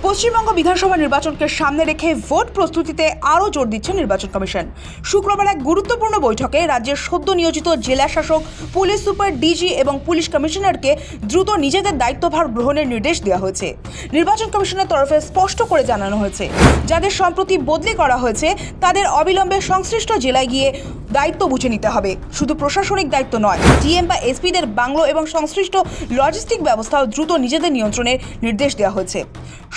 পশ্চিমবঙ্গ বিধানসভা নির্বাচনকে সামনে রেখে ভোট প্রস্তুতিতে আরও জোর দিচ্ছে নির্বাচন কমিশন। শুক্রবার এক গুরুত্বপূর্ণ বৈঠকে রাজ্যের সদ্য নিয়োজিত জেলা শাসক, পুলিশ সুপার, ডিজি এবং পুলিশ কমিশনারকে দ্রুত নিজেদের দায়িত্বভার গ্রহণের নির্দেশ দেওয়া হয়েছে। নির্বাচন কমিশনের তরফে স্পষ্ট করে জানানো হয়েছে, যাদের সম্প্রতি বদলি করা হয়েছে তাদের অবিলম্বে সংশ্লিষ্ট জেলায় গিয়ে দায়িত্ব বুঝে নিতে হবে। শুধু প্রশাসনিক দায়িত্ব নয়, ডিএম বা এসপিদের বাংলো এবং সংশ্লিষ্ট লজিস্টিক ব্যবস্থাও দ্রুত নিজেদের নিয়ন্ত্রণের নির্দেশ দেওয়া হয়েছে।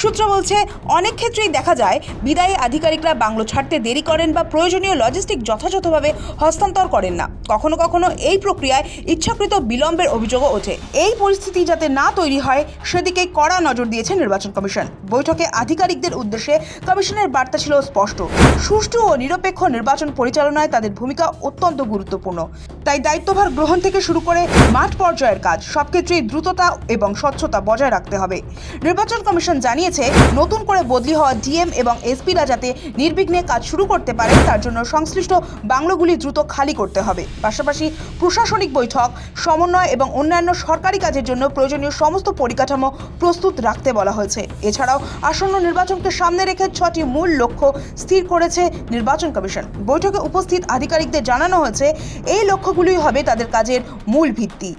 সূত্র বলছে, অনেক ক্ষেত্রেই দেখা যায় বিদায়ী আধিকারিকরা বাংলো ছাড়তে দেরি করেন বা প্রয়োজনীয় লজিস্টিক যথাযথভাবে হস্তান্তর করেন না। কখনো কখনো এই প্রক্রিয়ায় ইচ্ছাকৃত বিলম্বের অভিযোগও ওঠে। এই পরিস্থিতি যাতে না তৈরি হয় সেদিকে কড়া নজর দিয়েছে নির্বাচন কমিশন। বৈঠকে আধিকারিকদের উদ্দেশ্যে কমিশনের বার্তা ছিল স্পষ্ট: সুষ্ঠু ও নিরপেক্ষ নির্বাচন পরিচালনায় তাদের ভূমিকা অত্যন্ত গুরুত্বপূর্ণ। তাই দায়িত্বভার গ্রহণ থেকে শুরু করে মাঠ পর্যায়ের কাজ সব ক্ষেত্রেই দ্রুততা এবং স্বচ্ছতা বজায় রাখতে হবে। নির্বাচন কমিশন জানিয়েছে, নতুন করে বদলি হওয়া ডিএম এবং এসপিরা যাতে নির্বিঘ্নে কাজ শুরু করতে পারে তার জন্য সংশ্লিষ্ট বাংলোগুলি দ্রুত খালি করতে হবে। পাশাপাশি প্রশাসনিক বৈঠক, সমন্বয় এবং অন্যান্য সরকারি কাজের জন্য প্রয়োজনীয় সমস্ত পরিকাঠামো প্রস্তুত রাখতে বলা হয়েছে। এছাড়াও আসন্ন নির্বাচনকে সামনে রেখে 6টি মূল লক্ষ্য স্থির করেছে নির্বাচন কমিশন। বৈঠকে উপস্থিত আধিকারিকদের জানানো হয়েছে, এই লক্ষ্যগুলি হবে তাদের কাজের মূল ভিত্তি।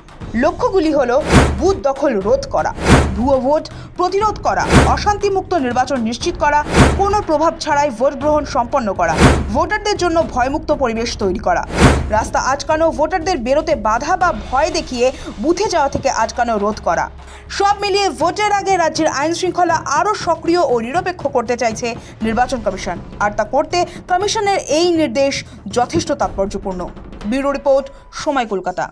লক্ষ্যগুলি হলো: বুথ দখল রোধ করা, ভুয়ো ভোট প্রতিরোধ করা, অশান্তিমুক্ত নির্বাচন নিশ্চিত করা, কোনো প্রভাব ছাড়াই ভোট গ্রহণ সম্পন্ন করা, ভোটারদের জন্য ভয়মুক্ত পরিবেশ তৈরি করা, রাস্তা আটকানো, ভোটারদের বেরোতে বাধা বা ভয় দেখিয়ে বুথে যাওয়া থেকে আটকানো রোধ করা। সব মিলিয়ে ভোটের আগে রাজ্যের আইন শৃঙ্খলা আরও সক্রিয় ও নিরপেক্ষ করতে চাইছে নির্বাচন কমিশন। আর তা করতে কমিশনের এই নির্দেশ যথেষ্ট তাৎপর্যপূর্ণ। ব্যুরো রিপোর্ট, সময়, কলকাতা।